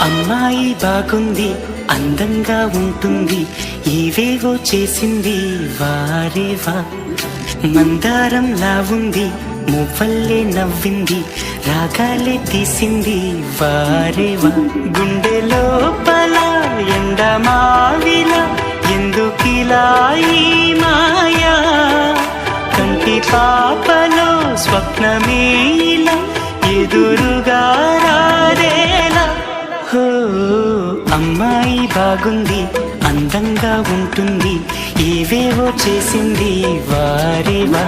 అమ్మాయి బాగుంది, అందంగా ఉంటుంది, ఏవేవో చేసింది వారేవా. మందారంలా ఉంది, మువ్వల్లే నవ్వింది, రాగాలే తీసింది వారేవా. గుండె లోపల ఎండమావిలా ఎందుకిలా ఈ మాయా, కంటి పాపలో స్వప్నమే ఇలా ఎదురుగా రారేలా. హో అమ్మాయి బాగుంది, అందంగా ఉంటుంది, ఏవేవో చేసింది వారేవా.